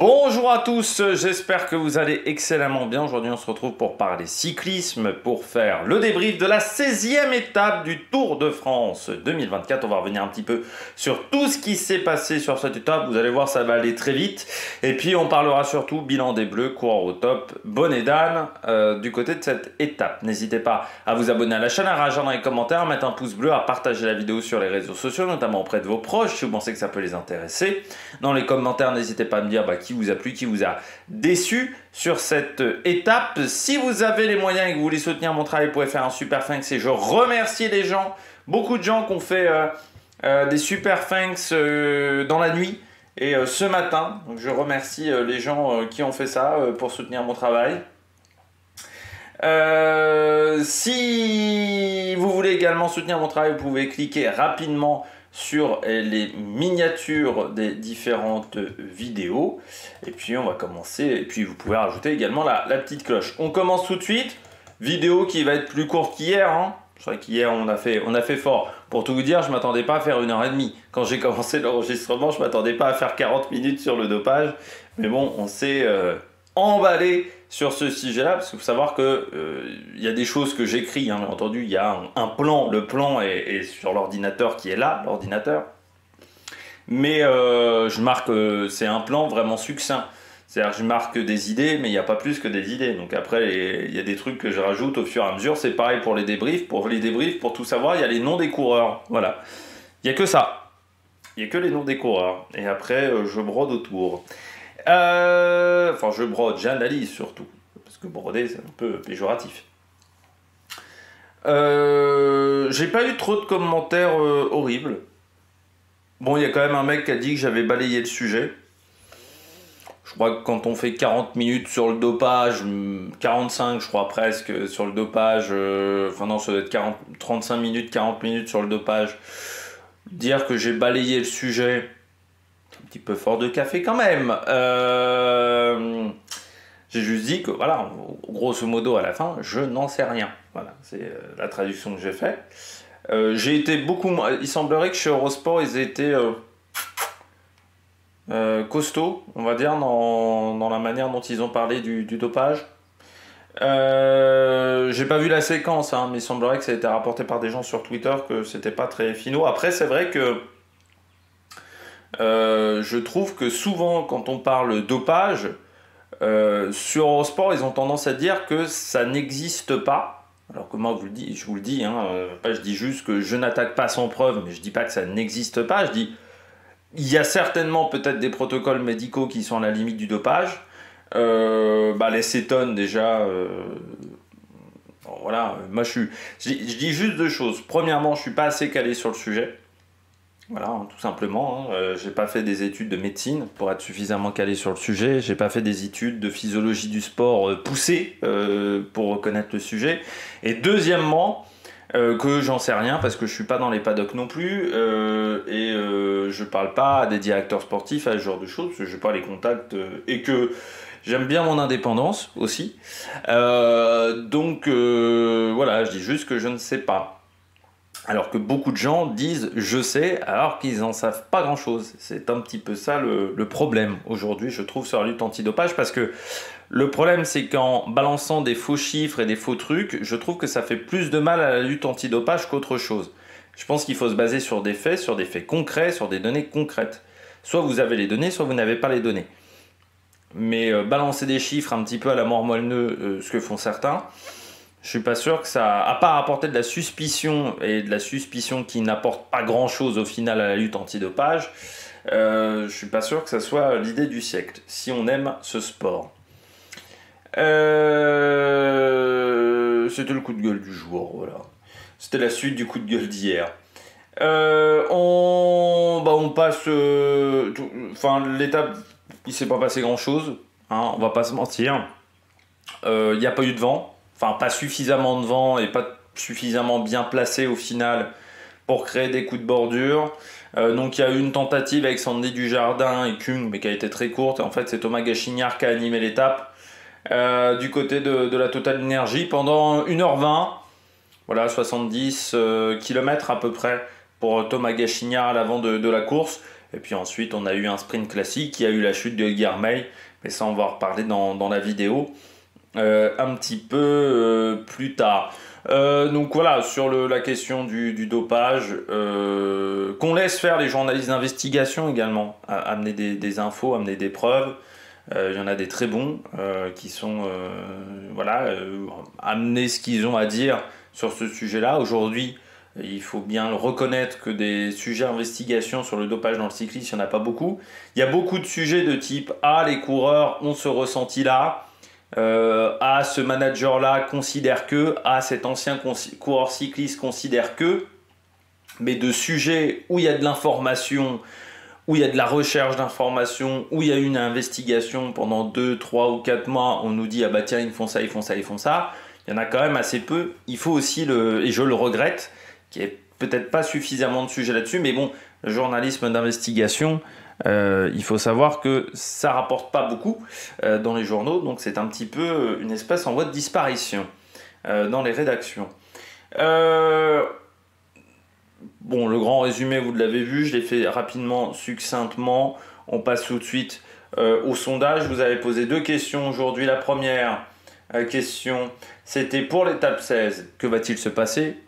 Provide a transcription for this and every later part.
Bonjour à tous, j'espère que vous allez excellemment bien. Aujourd'hui on se retrouve pour parler cyclisme, pour faire le débrief de la 16e étape du Tour de France 2024. On va revenir un petit peu sur tout ce qui s'est passé sur cette étape. Vous allez voir, ça va aller très vite. Et puis on parlera surtout bilan des Bleus, coureur au top, bonnet d'âne du côté de cette étape. N'hésitez pas à vous abonner à la chaîne, à réagir dans les commentaires, à mettre un pouce bleu, à partager la vidéo sur les réseaux sociaux, notamment auprès de vos proches si vous pensez que ça peut les intéresser. Dans les commentaires, n'hésitez pas à me dire qui vous a plu, qui vous a déçu sur cette étape. Si vous avez les moyens et que vous voulez soutenir mon travail, vous pouvez faire un super thanks et je remercie les gens, beaucoup de gens qui ont fait des super thanks dans la nuit et ce matin. Donc je remercie les gens qui ont fait ça pour soutenir mon travail. Si vous voulez également soutenir mon travail, vous pouvez cliquer rapidement sur les miniatures des différentes vidéos. Et puis on va commencer, et puis vous pouvez rajouter également la petite cloche. On commence tout de suite. Vidéo qui va être plus courte qu'hier, hein. C'est vrai qu'hier on a fait fort. Pour tout vous dire, je ne m'attendais pas à faire 1h30. Quand j'ai commencé l'enregistrement, je ne m'attendais pas à faire 40 minutes sur le dopage. Mais bon, on s'est emballé sur ce sujet-là, parce qu'il faut savoir que y a des choses que j'écris, hein, bien entendu, il y a un plan, le plan est sur l'ordinateur qui est là, l'ordinateur. Mais je marque, c'est un plan vraiment succinct. C'est-à-dire que je marque des idées, mais il n'y a pas plus que des idées. Donc après, il y a des trucs que je rajoute au fur et à mesure. C'est pareil pour les débriefs. Pour les débriefs, pour tout savoir, il y a les noms des coureurs. Voilà. Il n'y a que ça. Il n'y a que les noms des coureurs. Et après, je brode autour. Enfin, je brode, j'analyse surtout. Parce que broder, c'est un peu péjoratif. J'ai pas eu trop de commentaires horribles. Bon, il y a quand même un mec qui a dit que j'avais balayé le sujet. Je crois que quand on fait 40 minutes sur le dopage, 45 je crois presque sur le dopage, enfin non, ça doit être 35 minutes, 40 minutes sur le dopage, dire que j'ai balayé le sujet, c'est un petit peu fort de café quand même. J'ai juste dit que, voilà, grosso modo à la fin, je n'en sais rien. Voilà, c'est la traduction que j'ai faite. J'ai été beaucoup moins... Il semblerait que chez Eurosport, ils étaient costauds, on va dire, dans la manière dont ils ont parlé du dopage. J'ai pas vu la séquence, hein, mais il semblerait que ça a été rapporté par des gens sur Twitter que c'était pas très finaux. Après, c'est vrai que je trouve que souvent, quand on parle dopage, sur Eurosport, ils ont tendance à dire que ça n'existe pas. Alors que moi, je vous le dis, hein, je dis juste que je n'attaque pas sans preuve, mais je dis pas que ça n'existe pas. Je dis, il y a certainement peut-être des protocoles médicaux qui sont à la limite du dopage. Les cétones déjà, voilà. Moi, je dis juste deux choses. Premièrement, je suis pas assez calé sur le sujet. Voilà, hein, tout simplement. Hein. J'ai pas fait des études de médecine pour être suffisamment calé sur le sujet. J'ai pas fait des études de physiologie du sport poussées pour reconnaître le sujet. Et deuxièmement, que j'en sais rien parce que je suis pas dans les paddocks non plus et je parle pas à des directeurs sportifs, à ce genre de choses, parce que je n'ai pas les contacts et que j'aime bien mon indépendance aussi. Donc voilà, je dis juste que je ne sais pas. Alors que beaucoup de gens disent « je sais » alors qu'ils n'en savent pas grand-chose. C'est un petit peu ça le problème aujourd'hui, je trouve, sur la lutte antidopage, parce que le problème, c'est qu'en balançant des faux chiffres et des faux trucs, je trouve que ça fait plus de mal à la lutte antidopage qu'autre chose. Je pense qu'il faut se baser sur des faits concrets, sur des données concrètes. Soit vous avez les données, soit vous n'avez pas les données. Mais balancer des chiffres un petit peu à la mort moelle-neu, ce que font certains, je suis pas sûr que ça, à part apporter de la suspicion, et de la suspicion qui n'apporte pas grand chose au final à la lutte antidopage, je suis pas sûr que ça soit l'idée du siècle, si on aime ce sport. C'était le coup de gueule du jour, voilà. C'était la suite du coup de gueule d'hier. On passe... l'étape, il s'est pas passé grand chose, hein, on va pas se mentir. Il n'y a pas eu de vent. Enfin, pas suffisamment de vent et pas suffisamment bien placé au final pour créer des coups de bordure. Donc il y a eu une tentative avec Sandy Dujardin et Kung, mais qui a été très courte. En fait, c'est Thomas Gachignard qui a animé l'étape du côté de la Total Energy pendant 1h20. Voilà, 70 km à peu près pour Thomas Gachignard à l'avant de la course. Et puis ensuite, on a eu un sprint classique qui a eu la chute de Girmay, mais ça, on va en reparler dans la vidéo un petit peu plus tard. Donc voilà, sur la question du dopage, qu'on laisse faire les journalistes d'investigation également, amener des infos, amener des preuves. Il y en a des très bons qui sont amener ce qu'ils ont à dire sur ce sujet-là. Aujourd'hui, il faut bien le reconnaître que des sujets d'investigation sur le dopage dans le cyclisme, il n'y en a pas beaucoup. Il y a beaucoup de sujets de type « Ah, les coureurs ont ce ressenti-là », « Ah, ce manager-là considère que », « Ah, cet ancien coureur cycliste considère que », mais de sujets où il y a de l'information, où il y a de la recherche d'informations, où il y a une investigation pendant 2, 3 ou 4 mois, on nous dit « Ah bah tiens, ils font ça, ils font ça, ils font ça », il y en a quand même assez peu. Il faut aussi, et je le regrette, qu'il n'y ait peut-être pas suffisamment de sujets là-dessus, mais bon, le journalisme d'investigation, il faut savoir que ça rapporte pas beaucoup dans les journaux, donc c'est un petit peu une espèce en voie de disparition dans les rédactions. Bon, le grand résumé, vous l'avez vu, je l'ai fait rapidement, succinctement. On passe tout de suite au sondage. Vous avez posé 2 questions aujourd'hui. La première question, c'était pour l'étape 16, que va-t-il se passer?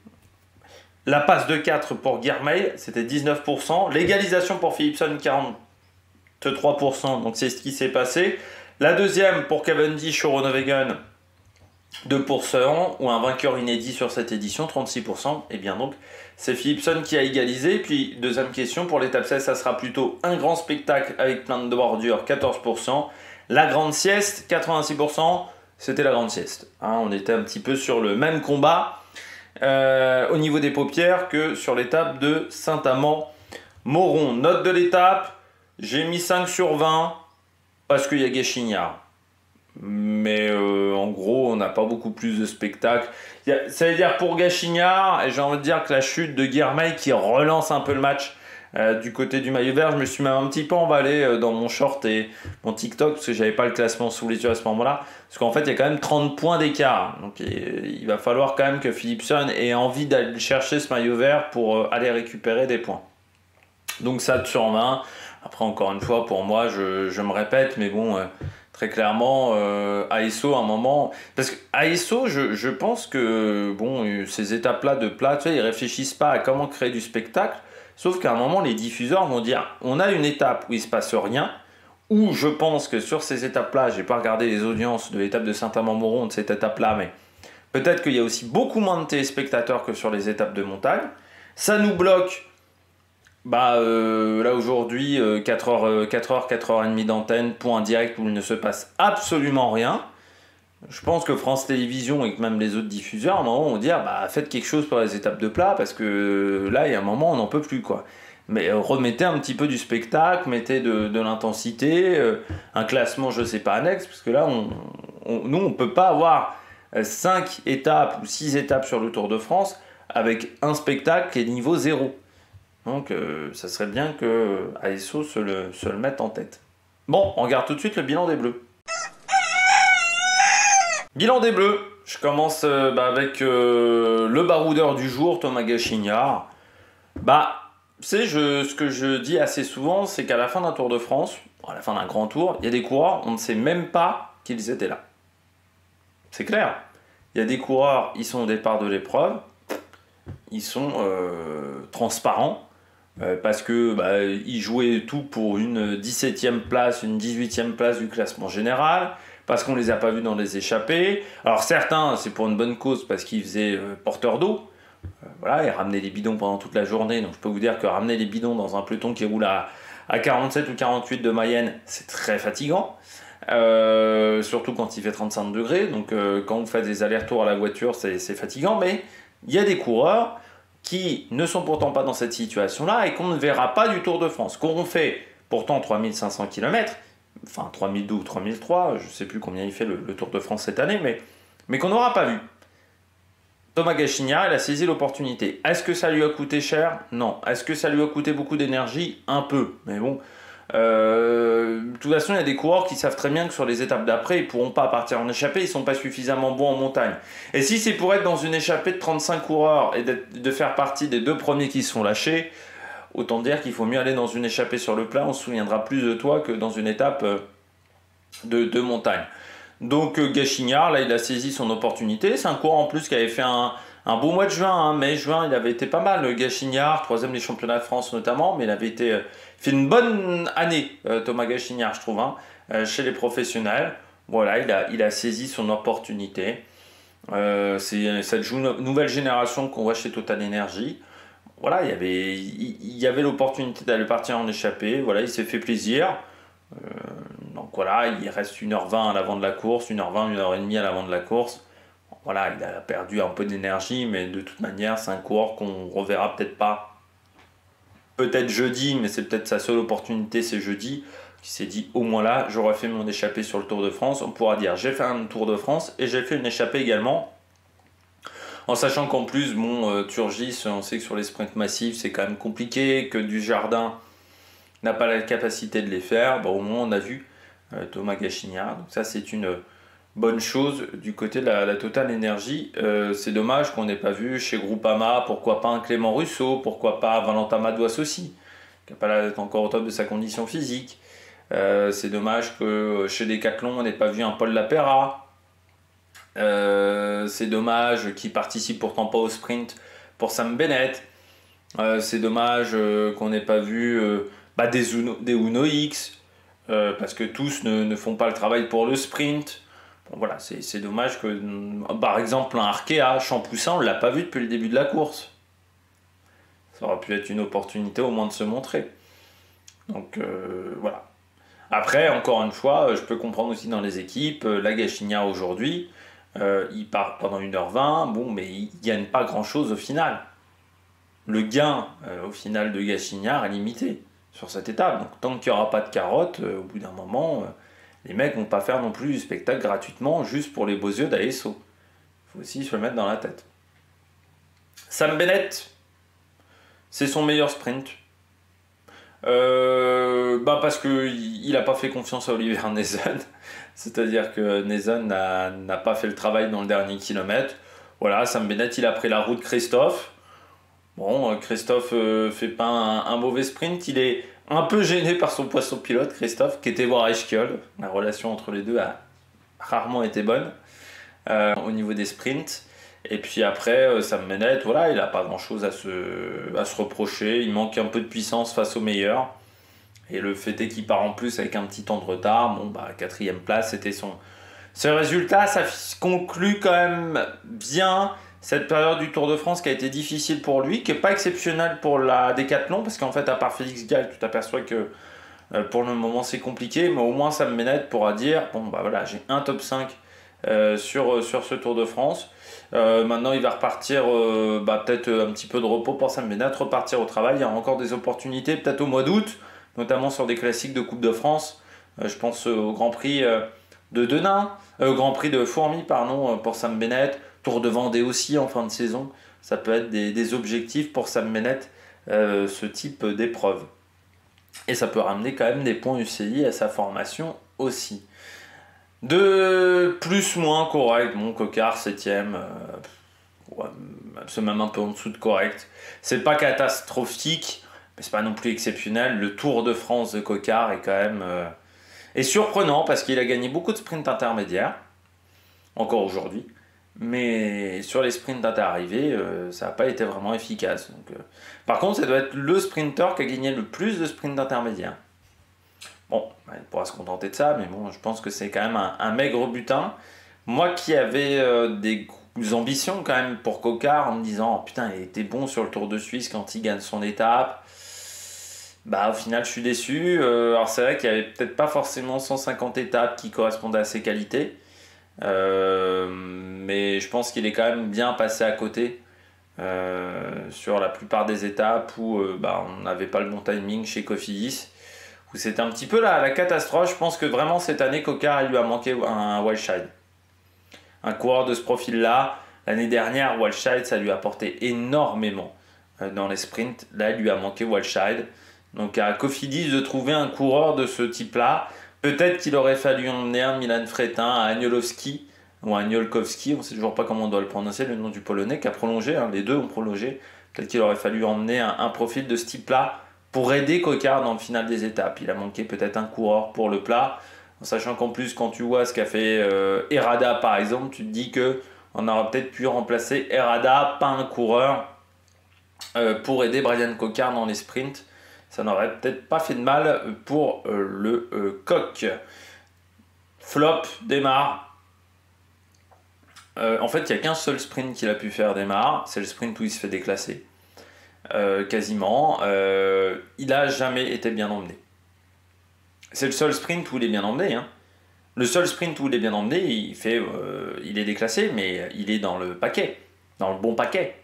La passe de 4 pour Girmay, c'était 19%. L'égalisation pour Philipsen, 43%, donc c'est ce qui s'est passé. La deuxième pour Cavendish au Groenewegen, 2%, ou un vainqueur inédit sur cette édition, 36%. Et bien donc, c'est Philipsen qui a égalisé. Puis, deuxième question, pour l'étape 16, ça sera plutôt un grand spectacle avec plein de bordures, 14%. La grande sieste, 86%, c'était la grande sieste. Hein, on était un petit peu sur le même combat au niveau des paupières que sur l'étape de Saint-Amand-Moron. Note de l'étape, j'ai mis 5 sur 20 parce qu'il y a Guéchignard. Mais en gros, on n'a pas beaucoup plus de spectacles. Ça veut dire pour Guéchignard, et j'ai envie de dire que la chute de Girmay qui relance un peu le match du côté du maillot vert, je me suis même un petit peu emballé dans mon short et mon TikTok parce que j'avais pas le classement sous les yeux à ce moment-là. Parce qu'en fait, il y a quand même 30 points d'écart. Donc il va falloir quand même que Philipsen ait envie d'aller chercher ce maillot vert pour aller récupérer des points. Donc ça sur 20. Après, encore une fois, pour moi, je me répète, mais bon, très clairement, ASO à un moment... Parce que ASO, je pense que bon, ces étapes-là de plat, tu sais, ils réfléchissent pas à comment créer du spectacle. Sauf qu'à un moment, les diffuseurs vont dire on a une étape où il ne se passe rien, où je pense que sur ces étapes-là, je n'ai pas regardé les audiences de l'étape de Saint-Amand-Moron, de cette étape-là, mais peut-être qu'il y a aussi beaucoup moins de téléspectateurs que sur les étapes de montagne. Ça nous bloque, là aujourd'hui, 4h, 4h30 d'antenne pour un direct où il ne se passe absolument rien. Je pense que France Télévisions et que même les autres diffuseurs, à un moment, vont dire faites quelque chose pour les étapes de plat parce que là, il y a un moment, on n'en peut plus, quoi. Mais remettez un petit peu du spectacle, mettez de l'intensité, un classement, je sais pas, annexe, parce que là, nous, on ne peut pas avoir 5 étapes ou 6 étapes sur le Tour de France avec un spectacle qui est niveau 0. Donc, ça serait bien que ASO se le mette en tête. Bon, on regarde tout de suite le bilan des Bleus. Bilan des Bleus, je commence avec le baroudeur du jour, Thomas Guéchignard. Ce que je dis assez souvent, c'est qu'à la fin d'un Tour de France, à la fin d'un grand tour, il y a des coureurs, on ne sait même pas qu'ils étaient là. C'est clair. Il y a des coureurs, ils sont au départ de l'épreuve, ils sont transparents, parce que ils jouaient tout pour une 17e place, une 18e place du classement général, parce qu'on les a pas vus dans les échappées. Alors certains, c'est pour une bonne cause, parce qu'ils faisaient porteur d'eau. Ils ramenaient les bidons pendant toute la journée. Donc je peux vous dire que ramener les bidons dans un peloton qui roule à 47 ou 48 de moyenne, c'est très fatigant. Surtout quand il fait 35 degrés. Donc quand vous faites des allers-retours à la voiture, c'est fatigant. Mais il y a des coureurs qui ne sont pourtant pas dans cette situation-là et qu'on ne verra pas du Tour de France. Qu'auront fait pourtant 3500 km, enfin 3002 ou 3003, je ne sais plus combien il fait le Tour de France cette année, mais qu'on n'aura pas vu. Thomas Guéchignard, il a saisi l'opportunité. Est-ce que ça lui a coûté cher? Non. Est-ce que ça lui a coûté beaucoup d'énergie? Un peu. Mais bon, de toute façon, il y a des coureurs qui savent très bien que sur les étapes d'après, ils ne pourront pas partir en échappée, ils ne sont pas suffisamment bons en montagne. Et si c'est pour être dans une échappée de 35 coureurs et de faire partie des 2 premiers qui se font lâcher, autant dire qu'il faut mieux aller dans une échappée sur le plat, on se souviendra plus de toi que dans une étape de montagne. Donc Gachignard, là il a saisi son opportunité, c'est un coureur en plus qui avait fait un beau mois de juin, hein. Mai-juin il avait été pas mal, Gachignard, troisième des championnats de France notamment, mais il avait fait une bonne année, Thomas Gachignard je trouve, hein, chez les professionnels. Voilà, il a saisi son opportunité. C'est cette nouvelle génération qu'on voit chez Total Energy. Voilà, il y avait l'opportunité d'aller partir en échappée, voilà, il s'est fait plaisir. Donc voilà, il reste 1h20 à l'avant de la course, 1h20, 1h30 à l'avant de la course. Voilà, il a perdu un peu d'énergie, mais de toute manière, c'est un coureur qu'on reverra peut-être pas. Peut-être jeudi, mais c'est peut-être sa seule opportunité, c'est jeudi. Qui s'est dit, au moins là, j'aurais fait mon échappée sur le Tour de France. On pourra dire, j'ai fait un Tour de France et j'ai fait une échappée également. En sachant qu'en plus, bon, Turgis, on sait que sur les sprints massifs, c'est quand même compliqué, que Dujardin n'a pas la capacité de les faire. Bon, au moins, on a vu Thomas Gachignard. Donc ça, c'est une bonne chose du côté de la Total Energy. C'est dommage qu'on n'ait pas vu chez Groupama, pourquoi pas un Clément Russo, pourquoi pas Valentin Madouas aussi, qui n'a pas l'air d'être encore au top de sa condition physique. C'est dommage que chez Decathlon, on n'ait pas vu un Paul Lapera. C'est dommage qu'il participe pourtant pas au sprint pour Sam Bennett. C'est dommage qu'on n'ait pas vu des Uno X, parce que tous ne font pas le travail pour le sprint. Bon, voilà, c'est dommage que, par exemple, un Arkea, Champoussin, on ne l'a pas vu depuis le début de la course. Ça aurait pu être une opportunité au moins de se montrer. Donc voilà. Après, encore une fois, je peux comprendre aussi dans les équipes, la Gachignard aujourd'hui, il part pendant 1h20, bon, mais il ne gagne pas grand-chose au final. Le gain au final de Gachignard est limité sur cette étape. Donc tant qu'il n'y aura pas de carotte, au bout d'un moment, les mecs vont pas faire non plus du spectacle gratuitement juste pour les beaux yeux d'ASO. Il faut aussi se le mettre dans la tête. Sam Bennett, c'est son meilleur sprint. Parce qu'il n'a pas fait confiance à Oliver Nezen. C'est-à-dire que Nezen n'a pas fait le travail dans le dernier kilomètre. Voilà, Sam Bennett, il a pris la route Christophe. Bon, Christophe fait pas un mauvais sprint. Il est un peu gêné par son poisson pilote, Christophe, qui était voir Eschkiol. La relation entre les deux a rarement été bonne au niveau des sprints. Et puis après, Sam Bennett, voilà, il n'a pas grand-chose à se reprocher. Il manque un peu de puissance face aux meilleurs. Et le fait est qu'il part en plus avec un petit temps de retard. Bon, quatrième place, c'était son résultat. Ça conclut quand même bien cette période du Tour de France qui a été difficile pour lui, qui n'est pas exceptionnelle pour la Décathlon, parce qu'en fait, à part Félix Gall, tu t'aperçois que pour le moment, c'est compliqué. Mais au moins, Sam Bennett pourra dire, bon, voilà, j'ai un top 5 sur ce Tour de France. Maintenant, il va repartir, peut-être un petit peu de repos pour Sam Bennett, repartir au travail. Il y a encore des opportunités, peut-être au mois d'août, notamment sur des classiques de Coupe de France. Je pense au Grand Prix de Denain, au Grand Prix de Fourmies, pardon, pour Sam Bennett. Tour de Vendée aussi en fin de saison. Ça peut être des objectifs pour Sam Bennett, ce type d'épreuve. Et ça peut ramener quand même des points UCI à sa formation aussi. De plus-moins correct, bon, Coquard 7ème, c'est même un peu en dessous de correct. C'est pas catastrophique, mais c'est pas non plus exceptionnel. Le Tour de France de Coquard est quand même est surprenant parce qu'il a gagné beaucoup de sprints intermédiaires, encore aujourd'hui. Mais sur les sprints d'interarrivée, ça n'a pas été vraiment efficace. Donc, par contre, ça doit être le sprinter qui a gagné le plus de sprints d'intermédiaire. Bon, il pourra se contenter de ça, mais bon, je pense que c'est quand même un maigre butin. Moi qui avais des ambitions quand même pour Coquard, en me disant, oh, putain, il était bon sur le Tour de Suisse quand il gagne son étape. Au final, je suis déçu. Alors c'est vrai qu'il n'y avait peut-être pas forcément 150 étapes qui correspondaient à ses qualités. Mais je pense qu'il est quand même bien passé à côté sur la plupart des étapes où on n'avait pas le bon timing chez Cofidis, où c'était un petit peu la catastrophe. Je pense que vraiment cette année Coquard il lui a manqué un Walscheid, un coureur de ce profil là. L'année dernière Walscheid ça lui a apporté énormément dans les sprints. Là il lui a manqué Walscheid, donc à Cofidis de trouver un coureur de ce type là. Peut-être qu'il aurait fallu emmener un Milan Fretin à Agnolowski ou à Agniolkowski, on ne sait toujours pas comment on doit le prononcer, le nom du Polonais, qui a prolongé, les deux ont prolongé. Peut-être qu'il aurait fallu emmener un profil de ce type-là pour aider Coquard dans le final des étapes. Il a manqué peut-être un coureur pour le plat, en sachant qu'en plus, quand tu vois ce qu'a fait Herrada par exemple, tu te dis qu'on aurait peut-être pu remplacer Herrada, pas un coureur, pour aider Brian Coquard dans les sprints. Ça n'aurait peut-être pas fait de mal pour le coq. Flop démarre. En fait, il n'y a qu'un seul sprint qu'il a pu faire démarre, c'est le sprint où il se fait déclasser. Quasiment. Il n'a jamais été bien emmené. C'est le seul sprint où il est bien emmené. Hein. Le seul sprint où il est bien emmené, il est déclassé, mais il est dans le paquet, dans le bon paquet.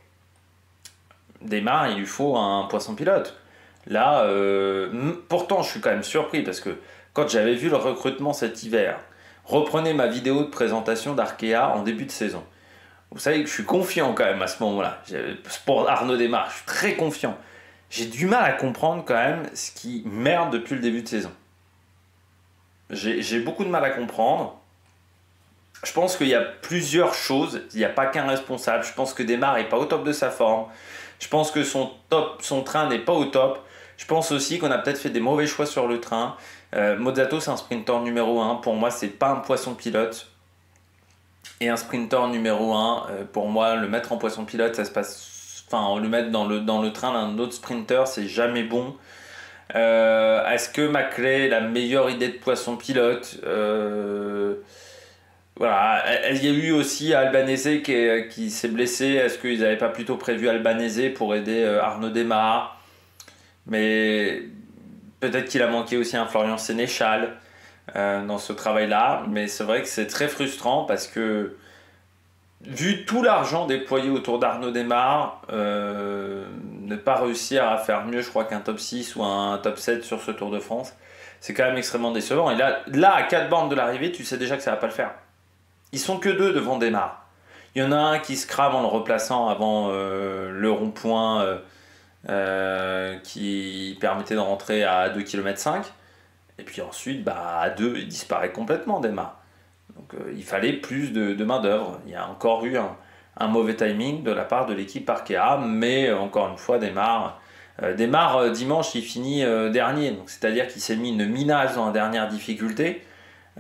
Démarre, il lui faut un poisson pilote. Là, pourtant, je suis quand même surpris parce que quand j'avais vu le recrutement cet hiver, reprenez ma vidéo de présentation d'Arkea en début de saison. Vous savez que je suis confiant quand même à ce moment-là. Pour Arnaud Démarre, je suis très confiant. J'ai du mal à comprendre quand même ce qui merde depuis le début de saison. J'ai beaucoup de mal à comprendre. Je pense qu'il y a plusieurs choses. Il n'y a pas qu'un responsable. Je pense que Démarre n'est pas au top de sa forme. Je pense que son train n'est pas au top. Je pense aussi qu'on a peut-être fait des mauvais choix sur le train. Mozzato, c'est un sprinter numéro 1. Pour moi, c'est pas un poisson pilote. Et un sprinter numéro 1, pour moi, le mettre en poisson pilote, ça se passe. Enfin, le mettre dans le train d'un autre sprinter, c'est jamais bon. Est-ce que Maclay est la meilleure idée de poisson pilote? Voilà. Il y a eu aussi Albanese qui s'est blessé. Est-ce qu'ils n'avaient pas plutôt prévu Albanese pour aider Arnaud Démarre? Mais peut-être qu'il a manqué aussi un Florian Sénéchal dans ce travail-là. Mais c'est vrai que c'est très frustrant parce que vu tout l'argent déployé autour d'Arnaud Démarre, ne pas réussir à faire mieux, je crois, qu'un top 6 ou un top 7 sur ce Tour de France, c'est quand même extrêmement décevant. Et là à 4 bornes de l'arrivée, tu sais déjà que ça ne va pas le faire. Ils sont que 2 devant Démarre. Il y en a un qui se crame en le replaçant avant le rond-point qui permettait de rentrer à 2,5 km. Et puis ensuite, à 2, il disparaît complètement, Démarre. Donc il fallait plus de main-d'œuvre. Il y a encore eu un mauvais timing de la part de l'équipe Arkea, mais encore une fois, Démarre dimanche, il finit dernier. Donc c'est-à-dire qu'il s'est mis une minace dans la dernière difficulté.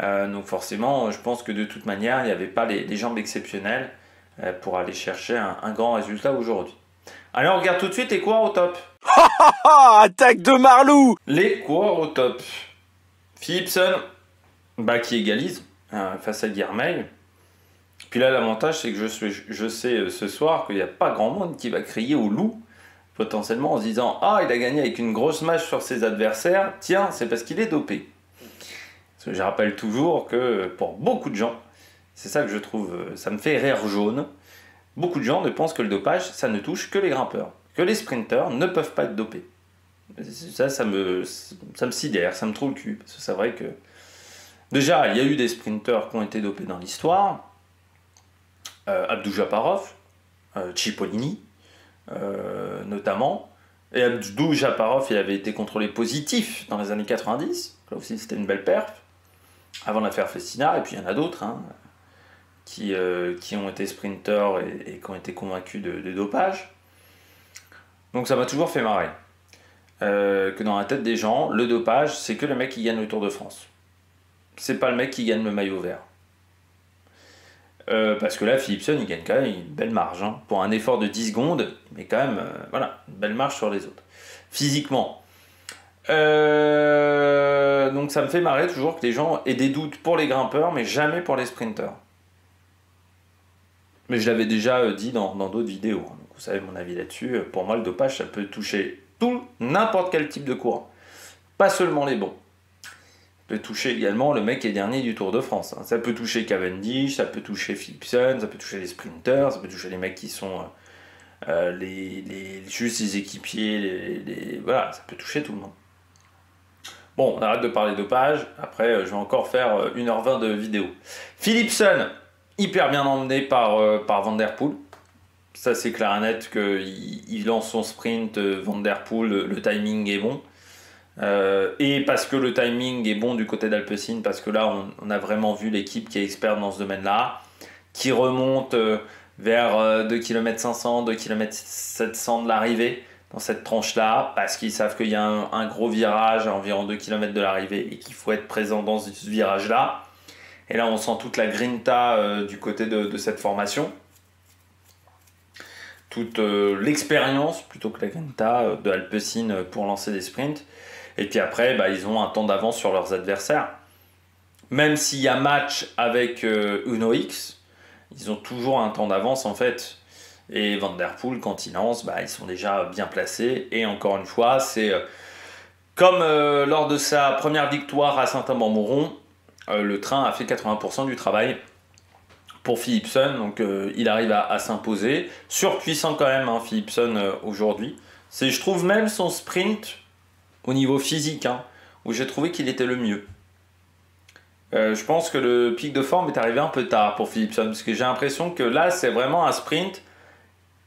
Donc forcément, je pense que de toute manière, il n'y avait pas les jambes exceptionnelles pour aller chercher un grand résultat aujourd'hui. Allez, on regarde tout de suite les coureurs au top. Attaque de Marlou. Les coureurs au top. Philipsen, qui égalise face à Guermeil. Puis là, l'avantage, c'est que je sais ce soir qu'il n'y a pas grand monde qui va crier au loup, potentiellement en se disant « Ah, il a gagné avec une grosse match sur ses adversaires, tiens, c'est parce qu'il est dopé ». Parce que je rappelle toujours que pour beaucoup de gens, c'est ça que je trouve, ça me fait rire jaune, beaucoup de gens ne pensent que le dopage, ça ne touche que les grimpeurs, que les sprinteurs ne peuvent pas être dopés. Ça me sidère, ça me trouve le cul, parce que c'est vrai que déjà, il y a eu des sprinteurs qui ont été dopés dans l'histoire, Abdou Japarov, Cipollini, notamment, et Abdou Japarov, il avait été contrôlé positif dans les années 90, là aussi c'était une belle perf, avant l'affaire Festina, et puis il y en a d'autres qui ont été sprinteurs et qui ont été convaincus de dopage. Donc ça m'a toujours fait marrer. Que dans la tête des gens, le dopage, c'est que le mec qui gagne le Tour de France. C'est pas le mec qui gagne le maillot vert. Parce que là, Philipsen, il gagne quand même une belle marge. Pour un effort de 10 secondes, mais quand même, une belle marge sur les autres. Physiquement. Donc ça me fait marrer toujours que les gens aient des doutes pour les grimpeurs, mais jamais pour les sprinteurs. Mais je l'avais déjà dit dans d'autres vidéos. Donc vous savez mon avis là-dessus. Pour moi, le dopage, ça peut toucher n'importe quel type de coureur. Pas seulement les bons. Ça peut toucher également le mec qui est dernier du Tour de France. Ça peut toucher Cavendish, ça peut toucher Philipsen, ça peut toucher les sprinters, ça peut toucher les mecs qui sont juste les équipiers, voilà, ça peut toucher tout le monde. Bon, on arrête de parler dopage, après je vais encore faire 1h20 de vidéo. Philipsen, hyper bien emmené par Van Der Poel. Ça c'est clair et net qu'il lance son sprint, Van Der Poel, le timing est bon. Et parce que le timing est bon du côté d'Alpecin, parce que là on a vraiment vu l'équipe qui est experte dans ce domaine-là, qui remonte vers 2 km 500, 2 km 700 de l'arrivée, dans cette tranche-là, parce qu'ils savent qu'il y a un gros virage à environ 2 km de l'arrivée et qu'il faut être présent dans ce virage-là. Et là, on sent toute la grinta du côté de cette formation. Toute l'expérience, plutôt que la grinta, de Alpecin pour lancer des sprints. Et puis après, ils ont un temps d'avance sur leurs adversaires. Même s'il y a match avec Uno X, ils ont toujours un temps d'avance en fait. Et Van Der Poel, quand il lance, ils sont déjà bien placés. Et encore une fois, c'est comme lors de sa première victoire à Saint-Amand-Montrond, le train a fait 80% du travail pour Philipsen. Donc il arrive à s'imposer. Surpuissant quand même, hein, Philipsen aujourd'hui. Je trouve même son sprint au niveau physique, hein, où j'ai trouvé qu'il était le mieux. Je pense que le pic de forme est arrivé un peu tard pour Philipsen, parce que j'ai l'impression que là, c'est vraiment un sprint.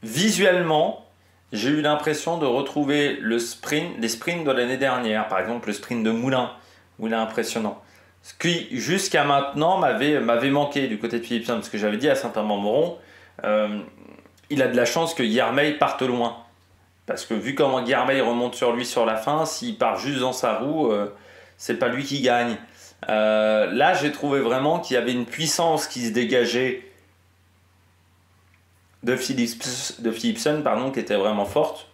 Visuellement, j'ai eu l'impression de retrouver les sprints de l'année dernière, par exemple le sprint de Moulins, où il est impressionnant. Ce qui, jusqu'à maintenant, m'avait manqué du côté de Philipsen, parce que j'avais dit à Saint-Amand-Montrond, il a de la chance que Guilhermet parte loin. Parce que vu comment Guilhermet remonte sur lui sur la fin, s'il part juste dans sa roue, c'est pas lui qui gagne. Là, j'ai trouvé vraiment qu'il y avait une puissance qui se dégageait de Philipsen, qui était vraiment forte.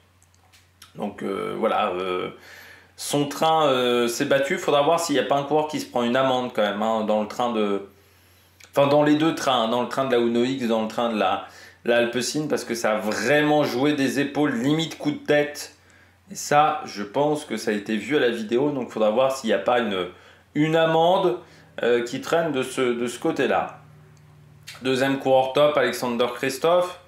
Donc voilà, son train s'est battu. Il faudra voir s'il n'y a pas un coureur qui se prend une amende quand même, hein, dans le train de... Enfin, dans les deux trains, hein, dans le train de la Uno X, dans le train de la Alpecin, parce que ça a vraiment joué des épaules, limite coup de tête. Et ça, je pense que ça a été vu à la vidéo, donc il faudra voir s'il n'y a pas une amende qui traîne de ce côté-là. Deuxième coureur top, Alexander Kristoff.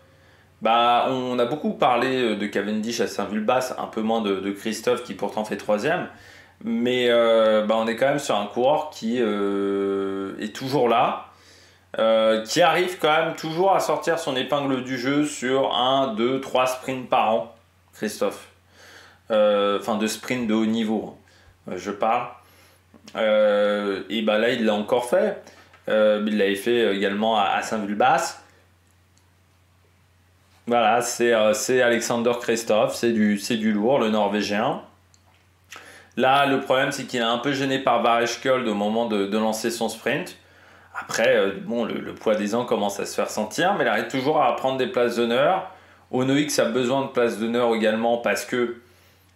On a beaucoup parlé de Cavendish à Saint-Vulbas, un peu moins de Kristoff qui pourtant fait troisième. Mais on est quand même sur un coureur qui est toujours là, qui arrive quand même toujours à sortir son épingle du jeu sur 1, 2, 3 sprints par an, Kristoff. Enfin de sprints de haut niveau, je parle. Et là il l'a encore fait. Il l'avait fait également à Saint-Vulbas. Voilà, c'est Alexander Kristoff, c'est du lourd, le Norvégien. Là, le problème, c'est qu'il est un peu gêné par Varechkold au moment de lancer son sprint. Après, le poids des ans commence à se faire sentir, mais il arrive toujours à prendre des places d'honneur. Uno X a besoin de places d'honneur également parce que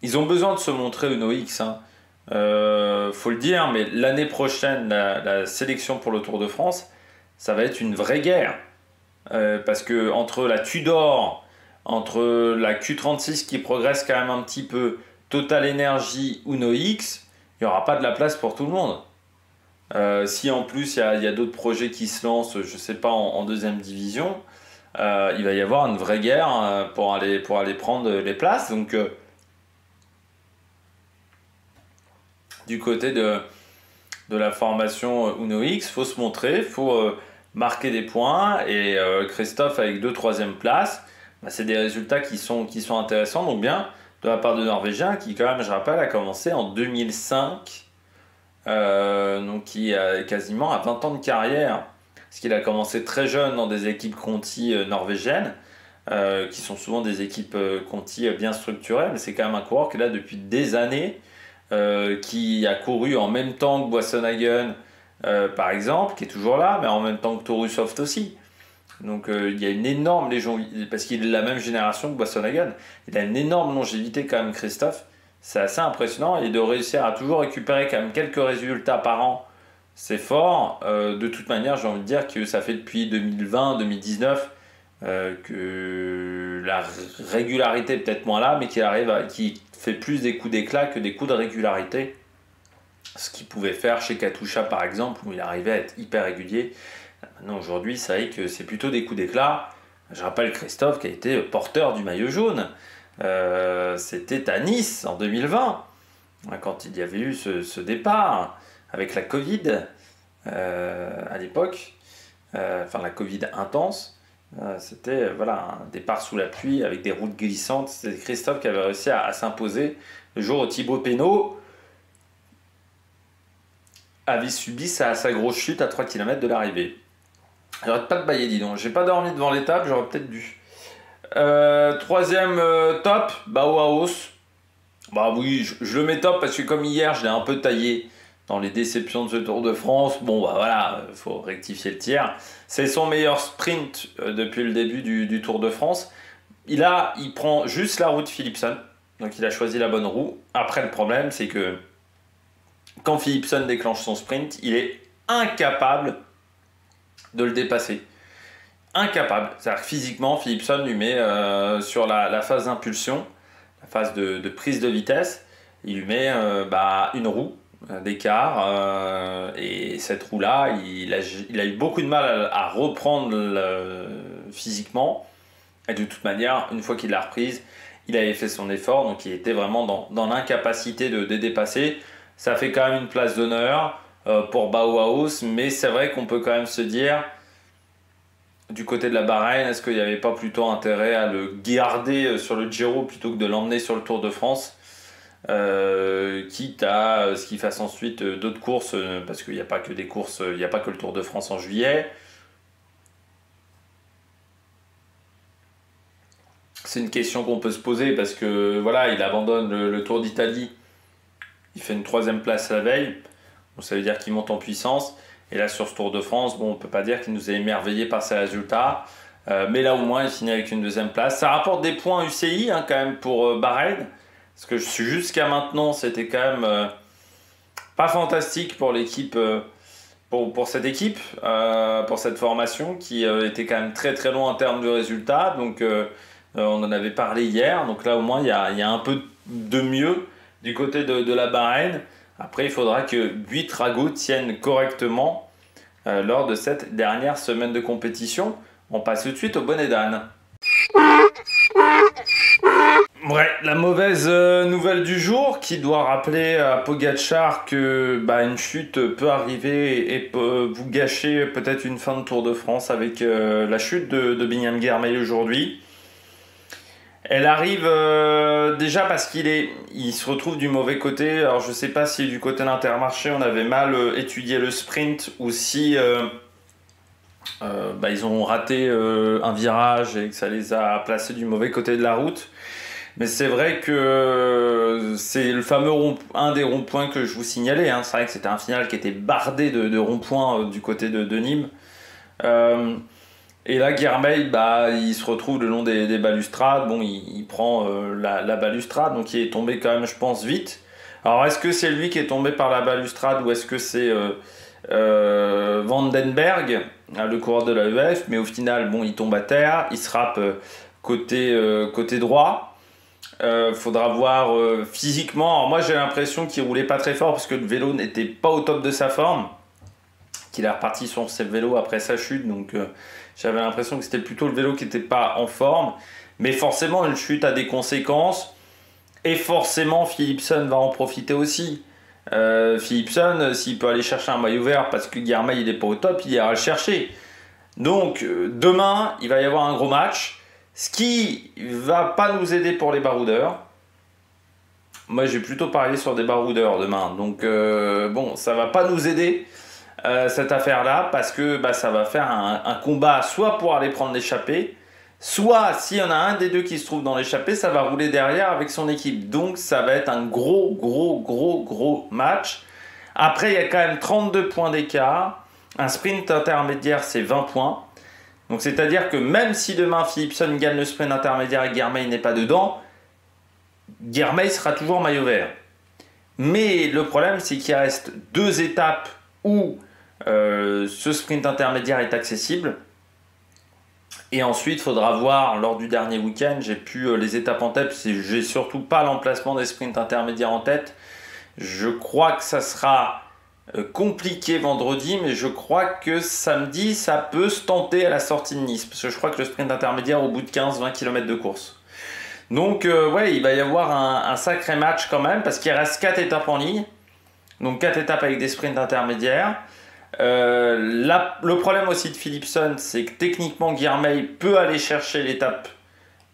ils ont besoin de se montrer Uno X. Hein. Faut le dire, mais l'année prochaine, la sélection pour le Tour de France, ça va être une vraie guerre. Parce que entre la Tudor, entre la Q36 qui progresse quand même un petit peu, Total Energy, Uno X, il n'y aura pas de la place pour tout le monde. Si en plus il y a d'autres projets qui se lancent, je ne sais pas, en deuxième division, il va y avoir une vraie guerre pour aller prendre les places. Donc du côté de la formation Uno X, il faut se montrer, il faut marquer des points, et Kristoff avec 2 3e places, c'est des résultats qui sont intéressants. Donc bien de la part de Norvégien qui, quand même, je rappelle, a commencé en 2005, donc qui a quasiment à 20 ans de carrière, parce qu'il a commencé très jeune dans des équipes Conti norvégiennes, qui sont souvent des équipes Conti bien structurées, mais c'est quand même un coureur qui est là depuis des années, qui a couru en même temps que Boasson-Hagen, par exemple, qui est toujours là, mais en même temps que Toru Soft aussi. Donc il y a une énorme longévité, parce qu'il est de la même génération que Boasson-Hagen. Il a une énorme longévité quand même, Kristoff. C'est assez impressionnant, et de réussir à toujours récupérer quand même quelques résultats par an, c'est fort. De toute manière, j'ai envie de dire que ça fait depuis 2020-2019 que la régularité est peut-être moins là, mais qui fait plus des coups d'éclat que des coups de régularité. Ce qu'il pouvait faire chez Katusha par exemple, où il arrivait à être hyper régulier. Maintenant aujourd'hui, c'est vrai que c'est plutôt des coups d'éclat. Je rappelle Kristoff qui a été porteur du maillot jaune. C'était à Nice en 2020, quand il y avait eu ce départ avec la Covid à l'époque, enfin la Covid intense. C'était un départ sous la pluie avec des routes glissantes. C'était Kristoff qui avait réussi à s'imposer le jour où Thibaut Pinot avait subi sa grosse chute à 3 km de l'arrivée. J'arrête pas de bailler, dis donc. J'ai pas dormi devant l'étape, j'aurais peut-être dû. Troisième top, Bauhaus. Bah oui, je le mets top parce que comme hier, je l'ai un peu taillé dans les déceptions de ce Tour de France. Bon, bah voilà, faut rectifier le tir. C'est son meilleur sprint depuis le début du Tour de France. Il prend juste la roue de Philipsen. Donc il a choisi la bonne roue. Après, le problème, c'est que quand Philipsen déclenche son sprint, il est incapable de le dépasser. Incapable. C'est-à-dire que physiquement, Philipsen lui met sur la phase d'impulsion, la phase de prise de vitesse, il lui met une roue d'écart. Et cette roue-là, il a eu beaucoup de mal à reprendre physiquement. Et de toute manière, une fois qu'il l'a reprise, il avait fait son effort, donc il était vraiment dans l'incapacité de dépasser. Ça fait quand même une place d'honneur pour Bauhaus, mais c'est vrai qu'on peut quand même se dire, du côté de la Bahreïn, est-ce qu'il n'y avait pas plutôt intérêt à le garder sur le Giro plutôt que de l'emmener sur le Tour de France, quitte à ce qu'il fasse ensuite d'autres courses, parce qu'il n'y a pas que des courses, il n'y a pas que le Tour de France en juillet. C'est une question qu'on peut se poser parce que voilà, il abandonne le Tour d'Italie, il fait une 3e place la veille, donc ça veut dire qu'il monte en puissance. Et là sur ce Tour de France, bon, on ne peut pas dire qu'il nous a émerveillé par ses résultats, mais là au moins il finit avec une 2e place. Ça rapporte des points UCI quand même pour Bahreïn, parce que jusqu'à maintenant c'était quand même pas fantastique pour l'équipe, pour cette équipe, pour cette formation qui était quand même très très loin en termes de résultats. Donc on en avait parlé hier, donc là au moins il y a un peu de mieux du côté de la Bahreïn. Après il faudra que Buitrago tienne correctement lors de cette dernière semaine de compétition. On passe tout de suite au bonnet d'âne. Ouais, la mauvaise nouvelle du jour qui doit rappeler à Pogačar que une chute peut arriver et peut vous gâcher peut-être une fin de Tour de France avec la chute de Biniam Girmay aujourd'hui. Elle arrive déjà parce il se retrouve du mauvais côté. Alors je sais pas si du côté d'Intermarché on avait mal étudié le sprint ou si ils ont raté un virage et que ça les a placés du mauvais côté de la route. Mais c'est vrai que c'est le fameux un des ronds-points que je vous signalais. C'est vrai que c'était un final qui était bardé de ronds-points du côté de Nîmes. Et là, Girmay, il se retrouve le long des balustrades. Bon, il prend la balustrade, donc il est tombé quand même, je pense, vite. Alors, est-ce que c'est lui qui est tombé par la balustrade ou est-ce que c'est Vandenberg, le coureur de la l'AEF? Mais au final, bon, il tombe à terre, il se rappe côté droit. Faudra voir physiquement. Alors moi, j'ai l'impression qu'il roulait pas très fort parce que le vélo n'était pas au top de sa forme. Qu'il est reparti sur ses vélos après sa chute, donc j'avais l'impression que c'était plutôt le vélo qui n'était pas en forme, mais forcément une chute a des conséquences, et forcément Philipsen va en profiter aussi. Philipsen, s'il peut aller chercher un maillot vert parce que Girmay il n'est pas au top, il ira le chercher. Donc demain, il va y avoir un gros match, ce qui va pas nous aider pour les baroudeurs. Moi j'ai plutôt parié sur des baroudeurs demain, donc bon, ça va pas nous aider. Cette affaire-là, parce que ça va faire un combat soit pour aller prendre l'échappée, soit s'il y en a un des deux qui se trouve dans l'échappée, ça va rouler derrière avec son équipe. Donc ça va être un gros match. Après, il y a quand même 32 points d'écart. Un sprint intermédiaire, c'est 20 points. Donc c'est-à-dire que même si demain Philipsen gagne le sprint intermédiaire et Girmay n'est pas dedans, Girmay sera toujours maillot vert. Mais le problème, c'est qu'il reste 2 étapes où ce sprint intermédiaire est accessible, et ensuite il faudra voir lors du dernier week-end. J'ai plus les étapes en tête, j'ai surtout pas l'emplacement des sprints intermédiaires en tête. Je crois que ça sera compliqué vendredi, mais je crois que samedi ça peut se tenter à la sortie de Nice, parce que je crois que le sprint intermédiaire au bout de 15-20 km de course. Donc il va y avoir un sacré match quand même, parce qu'il reste 4 étapes en ligne. Donc 4 étapes avec des sprints intermédiaires. Le problème aussi de Philipsen, c'est que techniquement Girmay peut aller chercher l'étape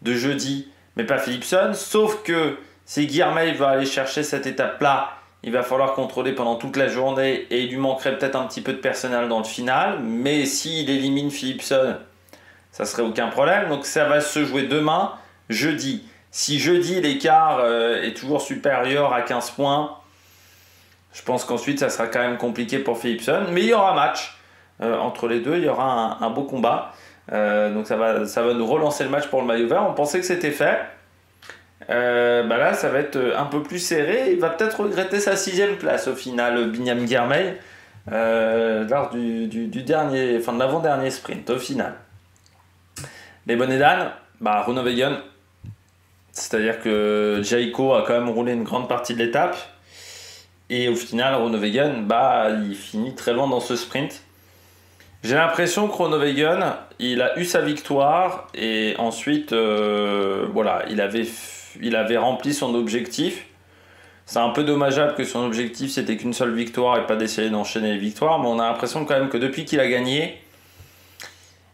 de jeudi, mais pas Philipsen. Sauf que si Girmay va aller chercher cette étape-là, il va falloir contrôler pendant toute la journée et il lui manquerait peut-être un petit peu de personnel dans le final. Mais s'il élimine Philipsen, ça serait aucun problème. Donc ça va se jouer demain, jeudi. Si jeudi l'écart est toujours supérieur à 15 points, je pense qu'ensuite ça sera quand même compliqué pour Philipsen. Mais il y aura match entre les deux, il y aura un beau combat. Donc ça va nous relancer le match pour le maillot vert. On pensait que c'était fait. Là ça va être un peu plus serré. Il va peut-être regretter sa 6ème place au final, Binyam Girmay, lors de l'avant-dernier sprint au final. Les bonnets d'âne, Groenewegen, c'est-à-dire que Jaiko a quand même roulé une grande partie de l'étape et au final Groenewegen il finit très loin dans ce sprint. J'ai l'impression que Groenewegen, il a eu sa victoire et ensuite il avait rempli son objectif. C'est un peu dommageable que son objectif c'était qu'une seule victoire et pas d'essayer d'enchaîner les victoires, mais on a l'impression quand même que depuis qu'il a gagné,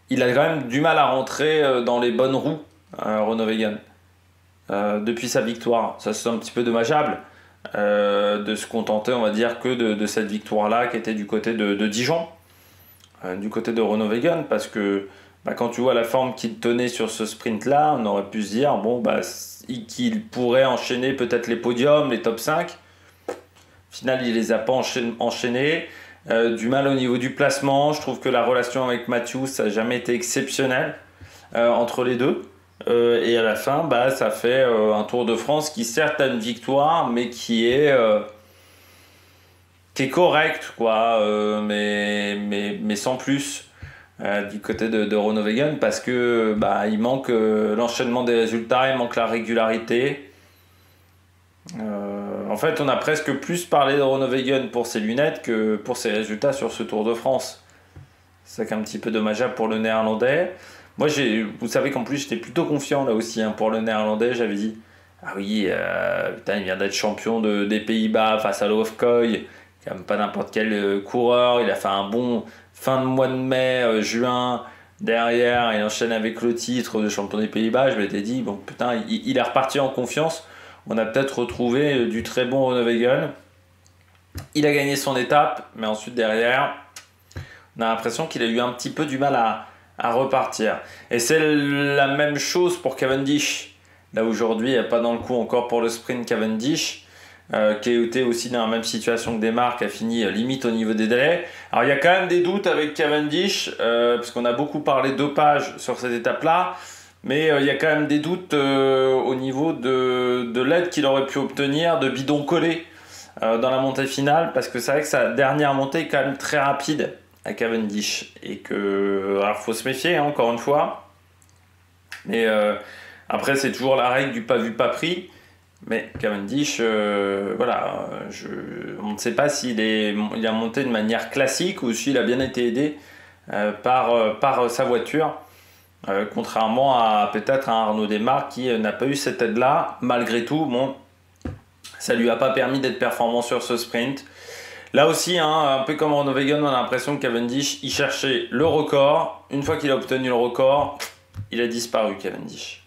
il a quand même du mal à rentrer dans les bonnes roues, Groenewegen, depuis sa victoire. Ça c'est un petit peu dommageable de se contenter, on va dire, que de cette victoire-là qui était du côté de Dijon, du côté de Groenewegen, parce que quand tu vois la forme qu'il tenait sur ce sprint-là, on aurait pu se dire qu'il pourrait enchaîner peut-être les podiums, les top 5. Au final, il les a pas enchaînés. Du mal au niveau du placement. Je trouve que la relation avec Matthews, ça n'a jamais été exceptionnel entre les deux. Et à la fin, ça fait un Tour de France qui certes a une victoire, mais qui est correct, quoi, mais sans plus du côté de Groenewegen, parce que il manque l'enchaînement des résultats, il manque la régularité. En fait, on a presque plus parlé de Groenewegen pour ses lunettes que pour ses résultats sur ce Tour de France. C'est un petit peu dommageable pour le néerlandais. Moi, vous savez qu'en plus, j'étais plutôt confiant là aussi pour le néerlandais. J'avais dit, ah oui, il vient d'être champion des Pays-Bas face à Loefkoy, quand même pas n'importe quel coureur. Il a fait un bon fin de mois de mai, juin. Derrière, il enchaîne avec le titre de champion des Pays-Bas. Je m'étais dit, il est reparti en confiance. On a peut-être retrouvé du très bon Groenewegen. Il a gagné son étape, mais ensuite derrière, on a l'impression qu'il a eu un petit peu du mal à repartir. Et c'est la même chose pour Cavendish. Là aujourd'hui, il n'y a pas dans le coup encore pour le sprint Cavendish, qui était aussi dans la même situation que Desmarques, qui a fini limite au niveau des délais. Alors il y a quand même des doutes avec Cavendish, parce qu'on a beaucoup parlé de dopage sur cette étape-là. Mais il y a quand même des doutes au niveau de l'aide qu'il aurait pu obtenir de bidon collé dans la montée finale, parce que c'est vrai que sa dernière montée est quand même très rapide à Cavendish. Et que, alors faut se méfier, encore une fois. Mais après, c'est toujours la règle du pas vu, pas pris. Mais Cavendish, on ne sait pas s'il a monté de manière classique ou s'il a bien été aidé par sa voiture. Contrairement à peut-être un Arnaud Desmarques qui n'a pas eu cette aide-là. Malgré tout, ça lui a pas permis d'être performant sur ce sprint. Là aussi, un peu comme Groenewegen, on a l'impression que Cavendish, il cherchait le record. Une fois qu'il a obtenu le record, il a disparu, Cavendish.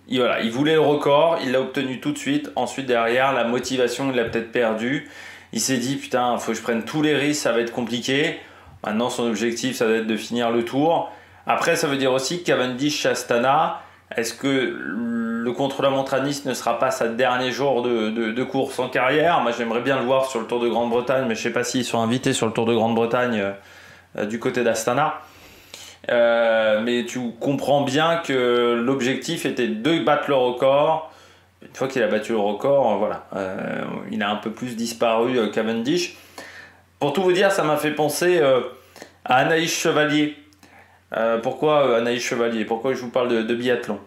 Il voulait le record, il l'a obtenu tout de suite. Ensuite, derrière, la motivation, il l'a peut-être perdue. Il s'est dit, putain, il faut que je prenne tous les risques, ça va être compliqué. Maintenant, son objectif, ça va être de finir le tour. Après, ça veut dire aussi que Cavendish Astana, est-ce que le contre-la-montre à Nice ne sera pas sa dernier jour de course en carrière? Moi, j'aimerais bien le voir sur le Tour de Grande-Bretagne, mais je ne sais pas s'ils sont invités sur le Tour de Grande-Bretagne du côté d'Astana. Mais tu comprends bien que l'objectif était de battre le record. Une fois qu'il a battu le record, il a un peu plus disparu, Cavendish. Pour tout vous dire, ça m'a fait penser à Anaïs Chevalier. Pourquoi Anaïs Chevalier? Pourquoi je vous parle de biathlon?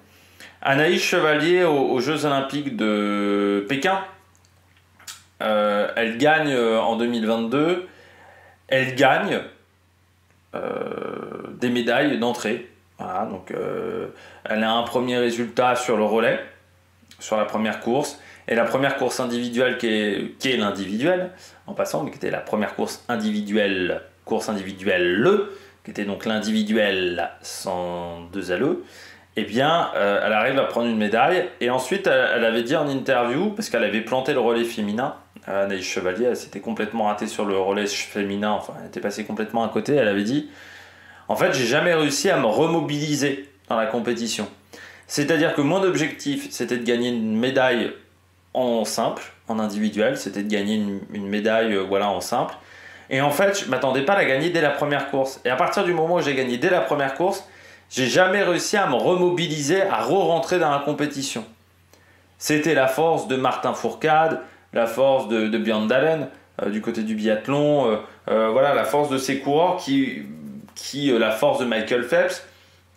Anaïs Chevalier aux Jeux Olympiques de Pékin, elle gagne en 2022, elle gagne des médailles d'entrée. Voilà, donc elle a un premier résultat sur le relais, sur la première course, et la première course individuelle qui est l'individuelle, en passant, mais qui était la première course individuelle, qui était donc l'individuel sans deux alleux. eh bien, elle arrive à prendre une médaille. Et ensuite, elle avait dit en interview, parce qu'elle avait planté le relais féminin, Anaïs Chevalier, elle s'était complètement ratée sur le relais féminin, enfin, elle était passée complètement à côté. Elle avait dit, en fait, j'ai jamais réussi à me remobiliser dans la compétition. C'est-à-dire que mon objectif, c'était de gagner une médaille en simple, en individuel, c'était de gagner une médaille voilà, en simple. Et en fait, je ne m'attendais pas à la gagner dès la première course. Et à partir du moment où j'ai gagné dès la première course, j'ai jamais réussi à me remobiliser, à re-rentrer dans la compétition. C'était la force de Martin Fourcade, la force de Björn Dahlem, du côté du biathlon, voilà, la force de ces coureurs la force de Michael Phelps,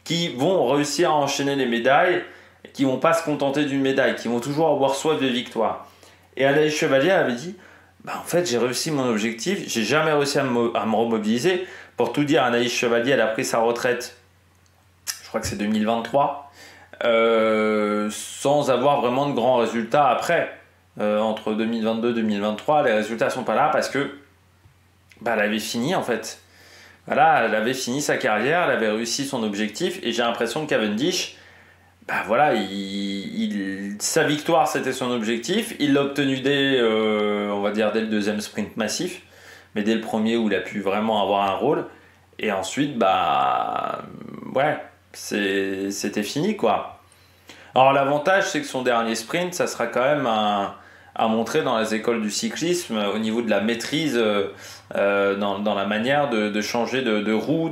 qui vont réussir à enchaîner les médailles, qui ne vont pas se contenter d'une médaille, qui vont toujours avoir soif de victoire. Et Anaïs Chevalier avait dit, en fait j'ai réussi mon objectif, j'ai jamais réussi à me remobiliser. Pour tout dire, Anaïs Chevalier, elle a pris sa retraite, je crois que c'est 2023, sans avoir vraiment de grands résultats après. Entre 2022 et 2023, les résultats ne sont pas là parce que elle avait fini en fait. Voilà, elle avait fini sa carrière, elle avait réussi son objectif et j'ai l'impression que Cavendish, voilà, sa victoire c'était son objectif, il l'a obtenu on va dire dès le deuxième sprint massif, mais dès le premier où il a pu vraiment avoir un rôle et ensuite ouais, c'était fini quoi. Alors l'avantage c'est que son dernier sprint ça sera quand même à montrer dans les écoles du cyclisme au niveau de la maîtrise dans la manière de changer de roue,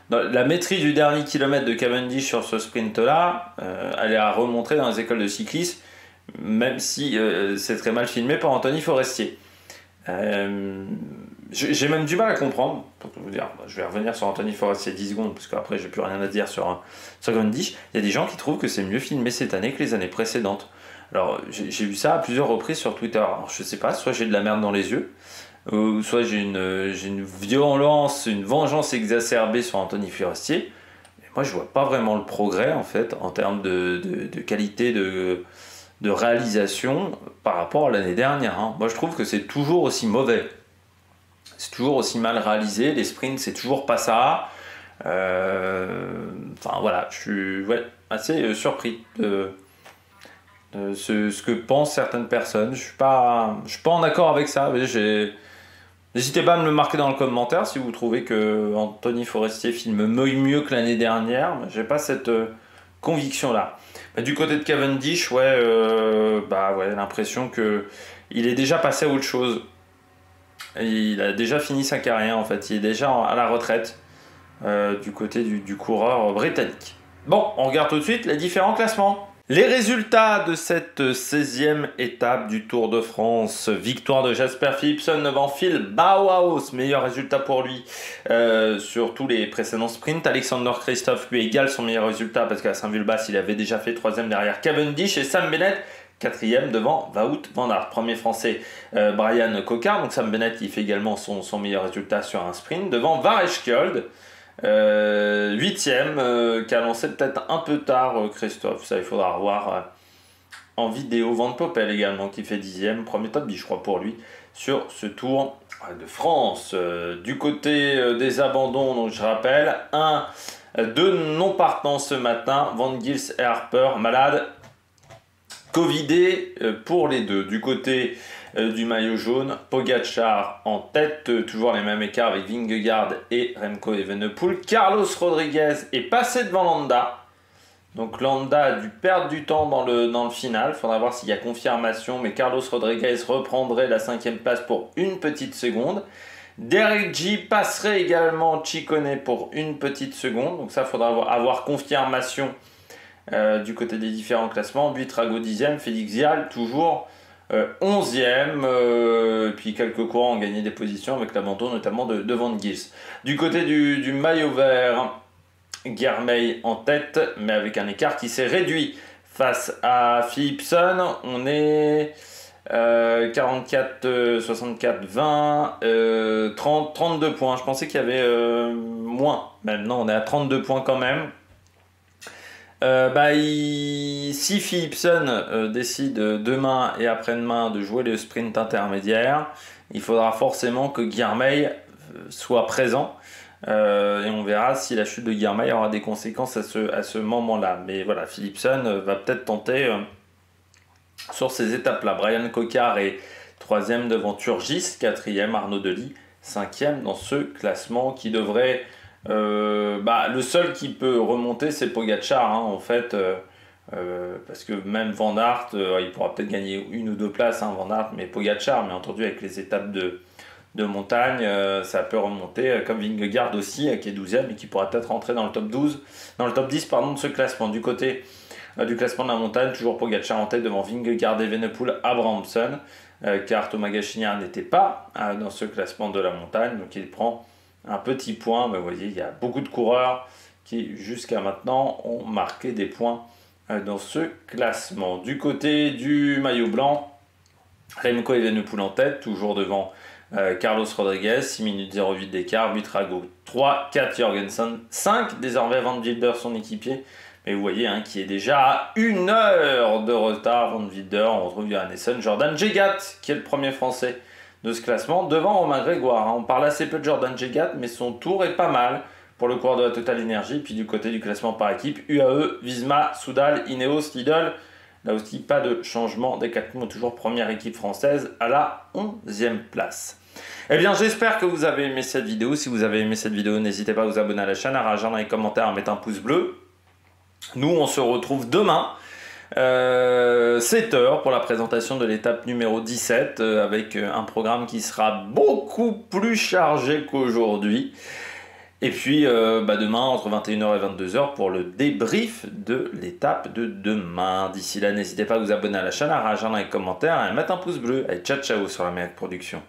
la maîtrise du dernier kilomètre de Cavendish sur ce sprint-là, elle est à remontrer dans les écoles de cyclisme, même si c'est très mal filmé par Anthony Forestier. J'ai même du mal à comprendre, pour vous dire, je vais revenir sur Anthony Forestier 10 secondes, parce qu'après j'ai plus rien à dire sur Cavendish. Il y a des gens qui trouvent que c'est mieux filmé cette année que les années précédentes. Alors j'ai vu ça à plusieurs reprises sur Twitter. Alors je sais pas, soit j'ai de la merde dans les yeux, soit j'ai une violence, une vengeance exacerbée sur Anthony Forestier. Mais moi je vois pas vraiment le progrès en fait en termes de qualité de réalisation par rapport à l'année dernière. Moi je trouve que c'est toujours aussi mauvais. C'est toujours aussi mal réalisé, les sprints c'est toujours pas ça. Enfin voilà, je suis assez surpris de ce que pensent certaines personnes. Je suis pas en accord avec ça. N'hésitez pas à me le marquer dans le commentaire si vous trouvez que Anthony Forestier filme mieux que l'année dernière. J'ai pas cette conviction là. Du côté de Cavendish, l'impression que il est déjà passé à autre chose. Il a déjà fini sa carrière en fait. Il est déjà à la retraite du côté du coureur britannique. Bon, on regarde tout de suite les différents classements. Les résultats de cette 16e étape du Tour de France. Victoire de Jasper Philipsen devant Phil Bauhaus. Meilleur résultat pour lui sur tous les précédents sprints. Alexander Kristoff lui égale son meilleur résultat parce qu'à Saint-Vulbas, il avait déjà fait 3e derrière Cavendish. Et Sam Bennett, 4e devant Wout van Aert. Premier français, Brian Cocard. Donc Sam Bennett, il fait également son meilleur résultat sur un sprint devant Vareskjold. 8e, qui a lancé peut-être un peu tard Christophe, ça il faudra revoir en vidéo. Van Poppel également qui fait 10e, premier top 10 je crois pour lui sur ce Tour de France. Du côté des abandons, donc je rappelle, 2 non partants ce matin, Van Gils et Harper malades, covidés pour les deux. Du côté du maillot jaune, Pogacar en tête, toujours les mêmes écarts avec Vingegaard et Remco Evenepoel. Carlos Rodriguez est passé devant Landa, donc Landa a dû perdre du temps dans le final, il faudra voir s'il y a confirmation, mais Carlos Rodriguez reprendrait la 5e place pour une petite seconde. Derek G passerait également Ciccone pour une petite seconde, donc ça il faudra avoir confirmation du côté des différents classements. Buitrago 10e, Félix Vial toujours 11e, puis quelques courants ont gagné des positions avec l'abandon notamment de Van Gils. Du côté du maillot vert, Guermey en tête, mais avec un écart qui s'est réduit face à Philipsen. On est 44, 64, 20, 30, 32 points. Je pensais qu'il y avait moins. Maintenant, on est à 32 points quand même. Si Philipsen décide demain et après-demain de jouer le sprint intermédiaire, il faudra forcément que Guermey soit présent Et on verra si la chute de Girmay aura des conséquences à ce moment-là. Mais voilà, Philipsen va peut-être tenter sur ces étapes-là. Brian Cocard est 3e devant Turgis, 4e Arnaud Delis, 5e dans ce classement qui devrait... le seul qui peut remonter, c'est Pogacar, hein, en fait, parce que même Van Aert, il pourra peut-être gagner 1 ou 2 places, hein, Van Aert, mais Pogacar, mais entendu avec les étapes de montagne, ça peut remonter, comme Vingegaard aussi, qui est 12e et qui pourra peut-être rentrer dans le top 10 pardon, de ce classement. Du côté du classement de la montagne, toujours Pogacar en tête devant Vingegaard, Evenepoel, Abrahamsen, car Thomas Gachinard n'était pas dans ce classement de la montagne, donc il prend un petit point, mais vous voyez, il y a beaucoup de coureurs qui jusqu'à maintenant ont marqué des points dans ce classement. Du côté du maillot blanc, Remco Evenepoel en tête, toujours devant Carlos Rodriguez, 6 minutes 08 d'écart, Buitrago 3, 4 Jorgensen, 5 désormais Van Wilder son équipier, mais vous voyez qui est déjà à 1 heure de retard. Van Wilder, on retrouve Johannessen, Jordan Jegat qui est le premier français de ce classement, devant Romain Grégoire. On parle assez peu de Jordan Jegat, mais son tour est pas mal pour le coureur de la Total Energy. Puis du côté du classement par équipe, UAE, Visma, Soudal, Ineos, Lidl. Là aussi, pas de changement. Decathlon, toujours première équipe française à la 11e place. Eh bien, j'espère que vous avez aimé cette vidéo. Si vous avez aimé cette vidéo, n'hésitez pas à vous abonner à la chaîne, à réagir dans les commentaires, à mettre un pouce bleu. Nous, on se retrouve demain. 7h pour la présentation de l'étape numéro 17 avec un programme qui sera beaucoup plus chargé qu'aujourd'hui. Et puis demain entre 21h et 22h pour le débrief de l'étape de demain. D'ici là, n'hésitez pas à vous abonner à la chaîne, à réagir dans les commentaires et à mettre un pouce bleu. Allez, ciao ciao sur la Meilleure Production.